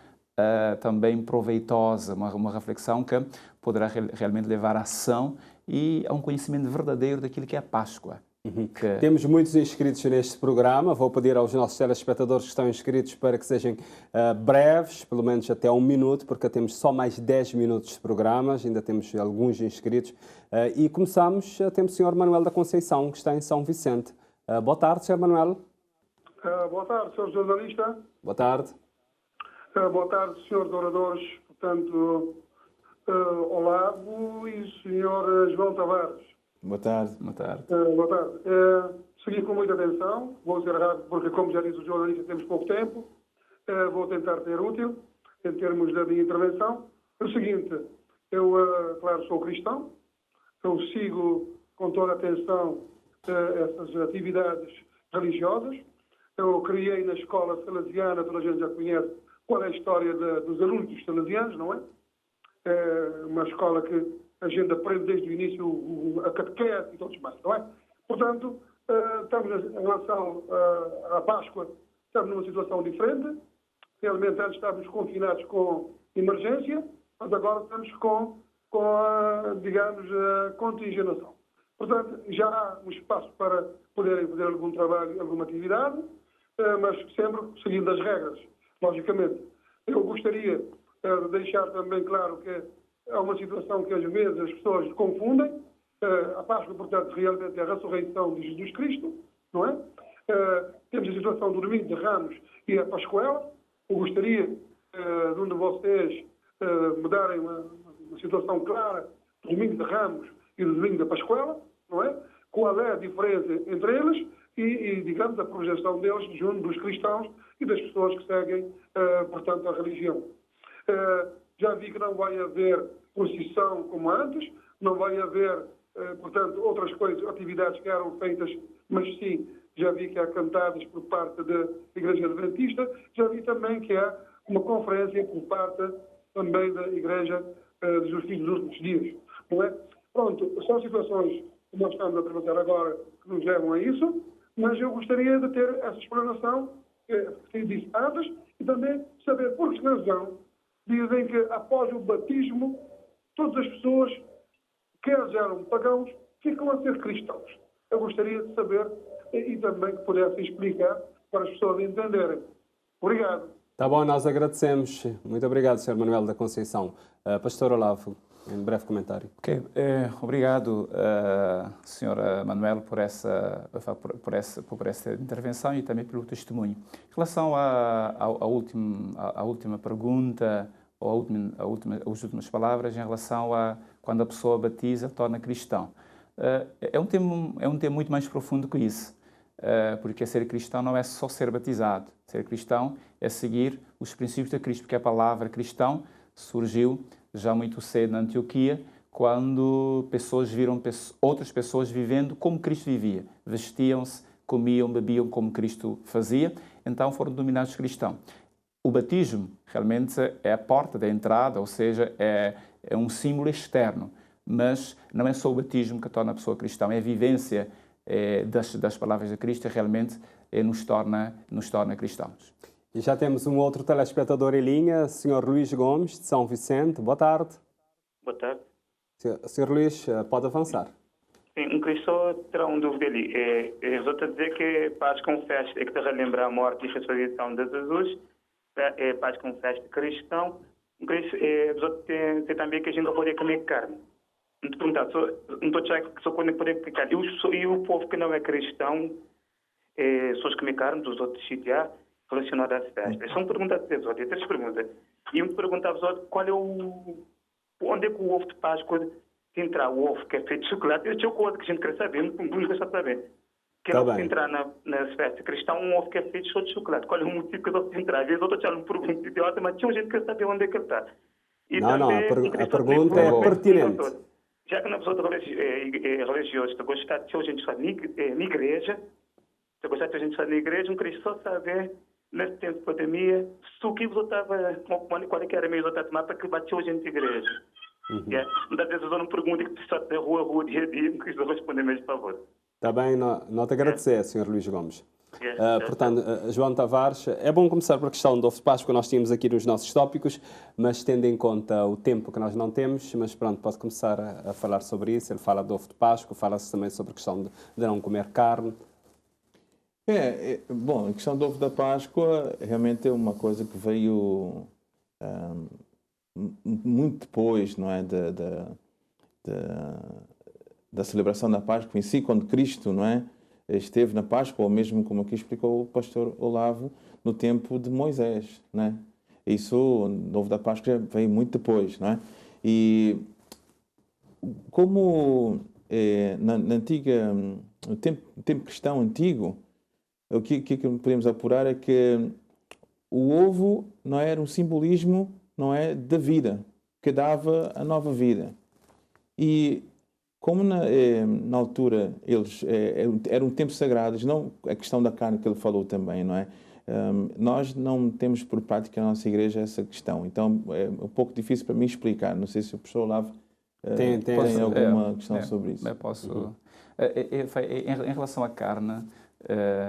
também proveitosa, uma reflexão que poderá realmente levar à ação e a um conhecimento verdadeiro daquilo que é a Páscoa. Temos muitos inscritos neste programa. Vou pedir aos nossos telespectadores que estão inscritos para que sejam breves, pelo menos até 1 minuto, porque temos só mais 10 minutos de programas, ainda temos alguns inscritos. E começamos, temos o Sr. Manuel da Conceição, que está em São Vicente. Boa tarde, Sr. Manuel. Boa tarde, Sr. Jornalista. Boa tarde. Boa tarde, Srs. Oradores. Portanto, Olavo e Sr. João Tavares. Boa tarde. Boa tarde. Boa tarde. Segui com muita atenção. Vou ser rápido porque, como já disse o jornalista, temos pouco tempo. Vou tentar ser útil em termos da minha intervenção. É o seguinte, eu, claro, sou cristão. Eu sigo com toda a atenção essas atividades religiosas. Eu criei na escola salesiana, toda a gente já conhece qual é a história dos alunos dos salesianos, não é? É uma escola que a gente aprende desde o início a catequese e todos mais, não é? Portanto, estamos em relação à Páscoa, estamos numa situação diferente. Realmente antes estávamos confinados com emergência, mas agora estamos com digamos, a contingenação. Portanto, já há um espaço para poderem fazer algum trabalho, alguma atividade, mas sempre seguindo as regras, logicamente. Eu gostaria de deixar também claro que há uma situação que às vezes as pessoas confundem. A Páscoa, portanto, realmente é a ressurreição de Jesus Cristo, não é? Temos a situação do Domingo de Ramos e a Pascuela. Eu gostaria de um de vocês me darem uma situação clara do Domingo de Ramos e do Domingo da Pascuela, não é? Qual é a diferença entre eles e digamos, a projeção deles junto dos cristãos e das pessoas que seguem, portanto, a religião. Já vi que não vai haver procissão como antes, não vai haver, portanto, outras coisas, atividades que eram feitas, mas sim, já vi que há cantadas por parte da Igreja Adventista, já vi também que há uma conferência por parte também da Igreja dos Filhos dos Últimos Dias, não é? Pronto, são situações que nós estamos a atravessar agora que nos levam a isso, mas eu gostaria de ter essa explanação que disse antes e também saber por que razão dizem que após o batismo todas as pessoas, quer eram pagãos, ficam a ser cristãos. Eu gostaria de saber e também que pudessem explicar para as pessoas entenderem. Obrigado. Tá bom, nós agradecemos. Muito obrigado, Sr. Manuel da Conceição. Pastor Olavo, um breve comentário. Ok, obrigado, Sr. Manuel, por essa intervenção e também pelo testemunho. Em relação à última pergunta, ou às últimas palavras, em relação a quando a pessoa batiza, torna cristão. É um tema muito mais profundo que isso, porque ser cristão não é só ser batizado. Ser cristão é seguir os princípios de Cristo, porque a palavra cristão surgiu já muito cedo na Antioquia, quando pessoas viram outras pessoas vivendo como Cristo vivia. Vestiam-se, comiam, bebiam como Cristo fazia, então foram denominados cristãos. O batismo realmente é a porta da entrada, ou seja, é um símbolo externo, mas não é só o batismo que torna a pessoa cristã, é a vivência das palavras de Cristo realmente nos torna cristãos. E já temos um outro telespectador em linha, Sr. Luís Gomes, de São Vicente. Boa tarde. Boa tarde. Sr. Luís, pode avançar. Sim, um cristão terá uma dúvida ali. Resulta a dizer que Páscoa é uma festa que te relembra a morte e ressurreição de Jesus. Páscoa é uma festa cristão. Tem também que a gente não pode comer carne. Não te perguntar, não estou a dizer que só quando poder comer carne. E o povo que não é cristão, só comer carne dos outros sítios relacionado às festas. São perguntas de tesouro, três perguntas. E eu me perguntava qual é onde é que o ovo de Páscoa entrar, o ovo que é feito de chocolate. Eu tinha coisa que a gente quer saber, não quer saber. Que tá não entrar nas festas cristãs um ovo que é feito só de chocolate. Qual é o motivo que eu entrar? Às vezes eu estou a pergunta idiota, mas tinha gente que quer saber onde é que ele está. A pergunta é pertinente. Já que na pessoa religiosa, eu gostar de ter gente só na igreja, eu gostar de ter gente só na igreja, um cristão saber nesse tempo de pandemia, se o que você estava, qual é que era mesmo, para que bateu gente na igreja. Muitas vezes eu não pergunto que pessoa da rua, dia a dia, não quis responder mesmo, por favor. Está bem, nota agradecer, Sr. Luís Gomes. Portanto, João Tavares, é bom começar pela questão do ovo de Páscoa, nós tínhamos aqui nos nossos tópicos, mas tendo em conta o tempo que nós não temos, mas pronto, pode começar a falar sobre isso. Ele fala do ovo de Páscoa, fala-se também sobre a questão de não comer carne. Bom, a questão do ovo da Páscoa realmente é uma coisa que veio muito depois, não é, da celebração da Páscoa em si, quando Cristo, não é, esteve na Páscoa, ou mesmo como aqui explicou o pastor Olavo, no tempo de Moisés, não é? Isso, o ovo da Páscoa veio muito depois, não é? E como no tempo cristão antigo, o que podemos apurar é que o ovo não era um simbolismo, não é, da vida, que dava a nova vida. E como na altura eles era um tempo sagrado, não a questão da carne que ele falou também, não é? Nós não temos por prática na nossa igreja essa questão, então é um pouco difícil para mim explicar. Não sei se o professor Olavo tem alguma questão sobre isso. Posso. Em relação à carne,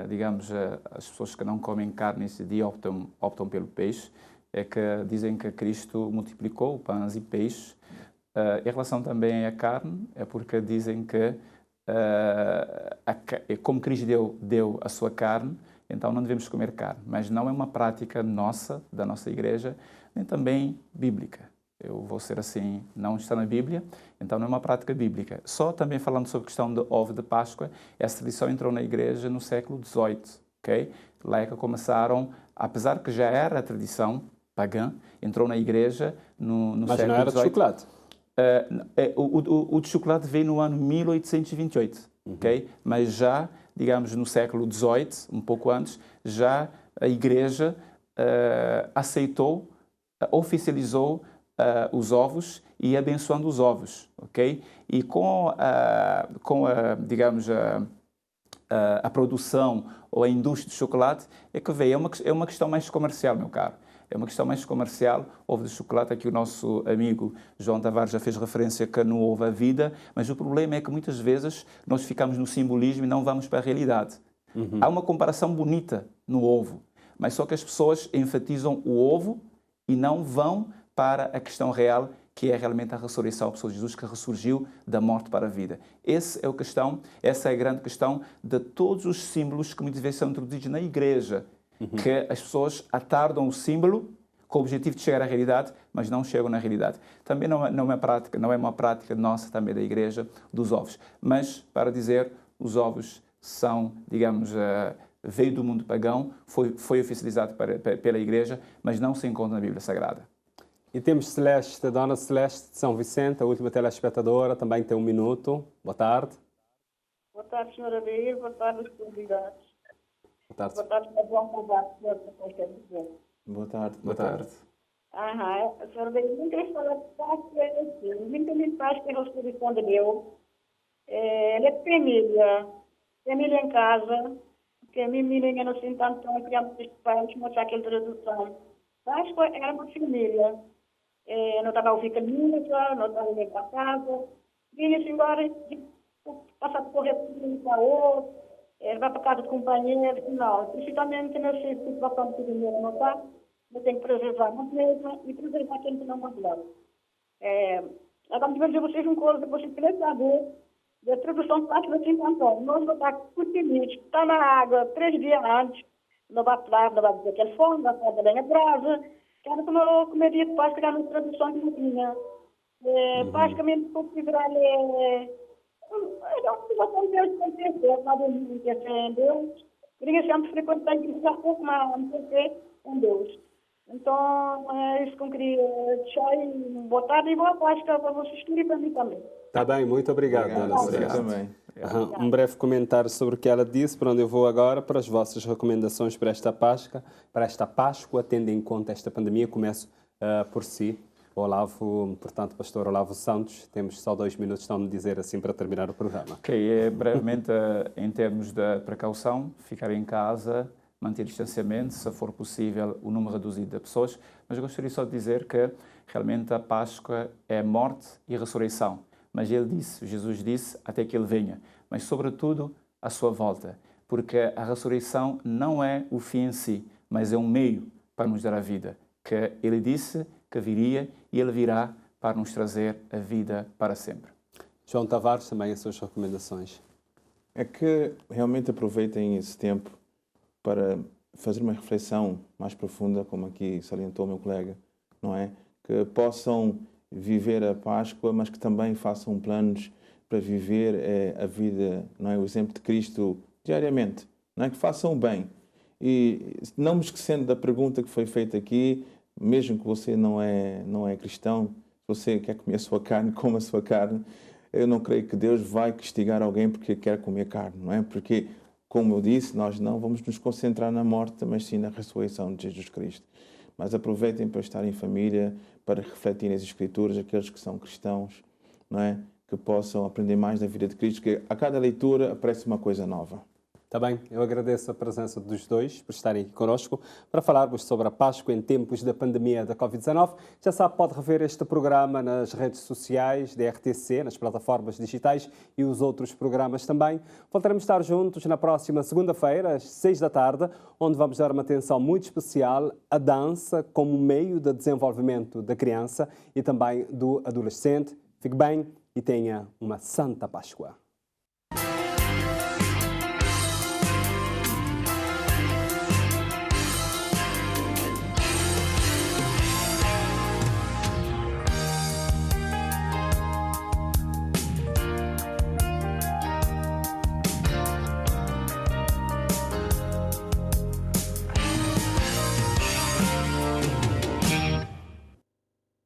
digamos, as pessoas que não comem carne nesse dia optam pelo peixe, é que dizem que Cristo multiplicou pães e peixes. Em relação também à carne, é porque dizem que como Cristo deu a sua carne, então não devemos comer carne. Mas não é uma prática nossa, da nossa igreja, nem também bíblica. Eu vou ser assim, não está na Bíblia, então não é uma prática bíblica. Só também falando sobre a questão do ovo de Páscoa, essa tradição entrou na igreja no século XVIII, ok? Lá é que começaram, apesar que já era a tradição pagã, entrou na igreja no século XVIII. Mas não era de chocolate? O de chocolate veio no ano 1828, ok? Mas já, digamos, no século XVIII, um pouco antes, já a igreja aceitou, oficializou os ovos e abençoando os ovos, ok? E digamos, a produção ou a indústria de chocolate é que veio. É uma questão mais comercial, meu caro. É uma questão mais comercial. Ovo de chocolate, aqui o nosso amigo João Tavares já fez referência que não houve a vida, mas o problema é que muitas vezes nós ficamos no simbolismo e não vamos para a realidade. Há uma comparação bonita no ovo, mas só que as pessoas enfatizam o ovo e não vão para a questão real, que é realmente a ressurreição, a pessoa de Jesus que ressurgiu da morte para a vida. Essa é a grande questão de todos os símbolos que muitas vezes são introduzidos na igreja, que as pessoas atardam o símbolo com o objetivo de chegar à realidade, mas não chegam na realidade. Também não é uma prática nossa também da igreja dos ovos. Mas, para dizer, os ovos são, digamos, veio do mundo pagão, foi oficializado pela igreja, mas não se encontra na Bíblia Sagrada. E temos Celeste, Dona Celeste de São Vicente, a última telespectadora, também tem 1 minuto. Boa tarde. Boa tarde, senhora Leir. Boa tarde, os convidados. Boa tarde. Boa tarde, João Tavares. Boa tarde. Boa tarde. A senhora Leir, não quer falar de Páscoa, muito Páscoa é a ressurreição de Deus. Ela é família em casa, porque a minha menina não se entende tão criando os pais, mostrar aquela tradução. Páscoa era uma família. Não estava a ouvir caminho, não estava a ir para casa. Vinha-se embora, passar por correr para outro, vai para casa de companheiros. Não, principalmente nessa situação que o não está, eu tenho que preservar a mesma e preservar quem não manda. Agora, vou dizer a vocês uma coisa, vocês querem saber da tradução de Páscoa de Santo Antônio. Nós vamos estar com o seguinte, está na água 3 dias antes, não vai falar, não vai dizer que é fome, não vai falar da lenha brasa. Quero que eu comeria de Páscoa na tradução de Mourinha. Basicamente, o que virar é uma situação de Deus que aconteceu, nada de em Deus. Queria sempre frequentar a igreja pouco, mas não sei em Deus. Então, é isso que eu queria deixar e boa tarde e boa Páscoa para vocês e para mim também. Está bem, muito obrigado, Dona Celeste. Também. Um breve comentário sobre o que ela disse, para onde eu vou agora, para as vossas recomendações para esta Páscoa, tendo em conta esta pandemia. Começo por si, Olavo, portanto, pastor Olavo Santos. Temos só 2 minutos, estão-me dizer assim, para terminar o programa. Ok, brevemente, em termos de precaução, ficar em casa, manter distanciamento, se for possível, o número reduzido de pessoas. Mas eu gostaria só de dizer que, realmente, a Páscoa é morte e ressurreição. Mas Jesus disse, até que Ele venha. Mas, sobretudo, a sua volta. Porque a ressurreição não é o fim em si, mas é um meio para nos dar a vida. Que Ele disse que viria e Ele virá para nos trazer a vida para sempre. João Tavares, também as suas recomendações. É que realmente aproveitem esse tempo para fazer uma reflexão mais profunda, como aqui salientou o meu colega, não é? Que possam viver a Páscoa, mas que também façam planos para viver a vida, não é? O exemplo de Cristo diariamente, não é? Que façam o bem. E não me esquecendo da pergunta que foi feita aqui, mesmo que você não é cristão, se você quer comer a sua carne, coma a sua carne. Eu não creio que Deus vai castigar alguém porque quer comer carne, não é? Porque, como eu disse, nós não vamos nos concentrar na morte, mas sim na ressurreição de Jesus Cristo. Mas aproveitem para estar em família, para refletirem as Escrituras, aqueles que são cristãos, não é? Que possam aprender mais da vida de Cristo, que a cada leitura aparece uma coisa nova. Também eu agradeço a presença dos dois por estarem aqui conosco para falarmos sobre a Páscoa em tempos da pandemia da Covid-19. Já sabe, pode rever este programa nas redes sociais da RTC, nas plataformas digitais e os outros programas também. Voltaremos a estar juntos na próxima segunda-feira, às 6 da tarde, onde vamos dar uma atenção muito especial à dança como meio de desenvolvimento da criança e também do adolescente. Fique bem e tenha uma Santa Páscoa.